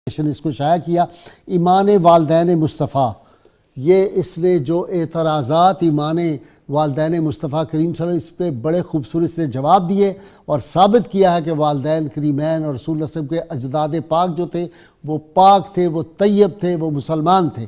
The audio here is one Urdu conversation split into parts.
اس کو شائع کیا۔ ایمان والدین مصطفیٰ، یہ اس نے جو اعتراضات ایمان والدین مصطفیٰ کریم صلی اللہ علیہ وسلم اس پہ بڑے خوبصورت سے جواب دیے اور ثابت کیا ہے کہ والدین کریمین اور رسول اللہ صلی اللہ علیہ وسلم کے اجداد پاک جو تھے وہ پاک تھے، وہ طیب تھے، وہ مسلمان تھے۔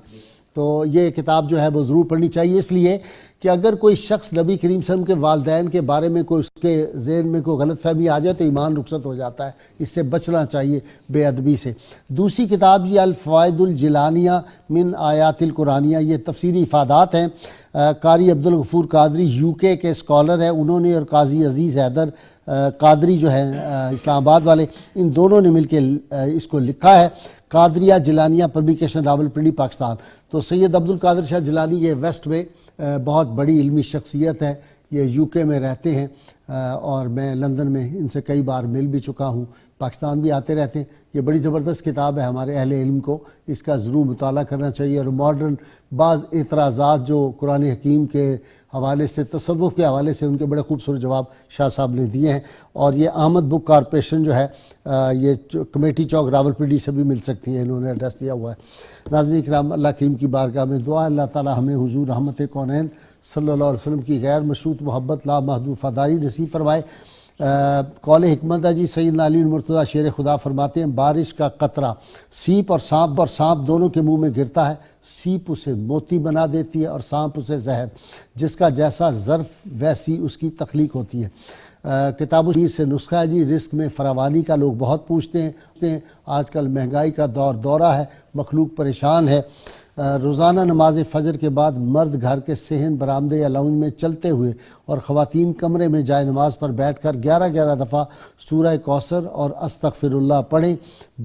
تو یہ کتاب جو ہے وہ ضرور پڑھنی چاہیے، اس لیے کہ اگر کوئی شخص نبی کریم صلی اللہ علیہ وسلم کے والدین کے بارے میں کوئی اس کے ذہن میں کوئی غلط فہمی آ جائے تو ایمان رخصت ہو جاتا ہے، اس سے بچنا چاہیے بے ادبی سے۔ دوسری کتاب یہ الفوائد الجیلانیہ من آیات القرآنیہ، یہ تفسیری افادات ہیں۔ قاری عبدالغفور قادری یو کے اسکالر ہیں، انہوں نے اور قاضی عزیز حیدر قادری جو ہیں اسلام آباد والے، ان دونوں نے مل کے اس کو لکھا ہے۔ قادریہ جیلانیہ پبلیکیشن راولپنڈی پاکستان۔ تو سید عبدالقادر شاہ جیلانی یہ ویسٹ میں بہت بڑی علمی شخصیت ہے، یہ یو کے میں رہتے ہیں اور میں لندن میں ان سے کئی بار مل بھی چکا ہوں، پاکستان بھی آتے رہتے ہیں۔ یہ بڑی زبردست کتاب ہے، ہمارے اہل علم کو اس کا ضرور مطالعہ کرنا چاہیے، اور ماڈرن بعض اعتراضات جو قرآن حکیم کے حوالے سے، تصوف کے حوالے سے، ان کے بڑے خوبصورت جواب شاہ صاحب نے دیے ہیں۔ اور یہ احمد بک کارپوریشن جو ہے یہ کمیٹی چوک راولپنڈی سے بھی مل سکتی ہے، انہوں نے ایڈریس دیا ہوا ہے۔ ناظرین کرام، اللہ کریم کی بارگاہ میں دعا، اللہ تعالی ہمیں حضور رحمت کونین صلی اللہ علیہ وسلم کی غیر مشروط محبت لا محدود وفاداری نصیب فرمائے۔ قول حکمت ہے جی، سیدنا علی المرتضیٰ شیر خدا فرماتے ہیں بارش کا قطرہ سیپ اور سانپ دونوں کے منہ میں گرتا ہے، سیپ اسے موتی بنا دیتی ہے اور سانپ اسے زہر، جس کا جیسا ظرف ویسی اس کی تخلیق ہوتی ہے۔ کتاب و شیر سے نسخہ ہے جی، رزق میں فراوانی کا لوگ بہت پوچھتے ہیں، آج کل مہنگائی کا دورہ ہے، مخلوق پریشان ہے۔ روزانہ نماز فجر کے بعد مرد گھر کے صحن، برآمدے یا لاؤنج میں چلتے ہوئے اور خواتین کمرے میں جائے نماز پر بیٹھ کر 11 دفعہ سورہ کوثر اور استغفر اللہ پڑھیں،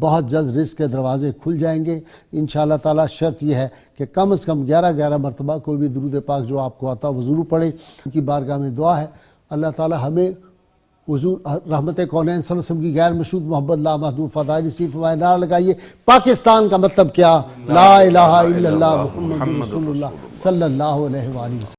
بہت جلد رزق کے دروازے کھل جائیں گے انشاءاللہ تعالی۔ شرط یہ ہے کہ کم از کم 11 مرتبہ کوئی بھی درود پاک جو آپ کو آتا وہ ضرور پڑھیں۔ ان کی بارگاہ میں دعا ہے اللہ تعالی ہمیں حضور رحمت کونین صلی اللہ علیہ وسلم کی غیر مشروط محبت لا محدود فضائل نصیب فرمائے۔ نعرہ لگائیے پاکستان کا مطلب کیا؟ لا الہ الا اللہ محمد رسول اللہ صلی اللہ علیہ وآلہ وسلم۔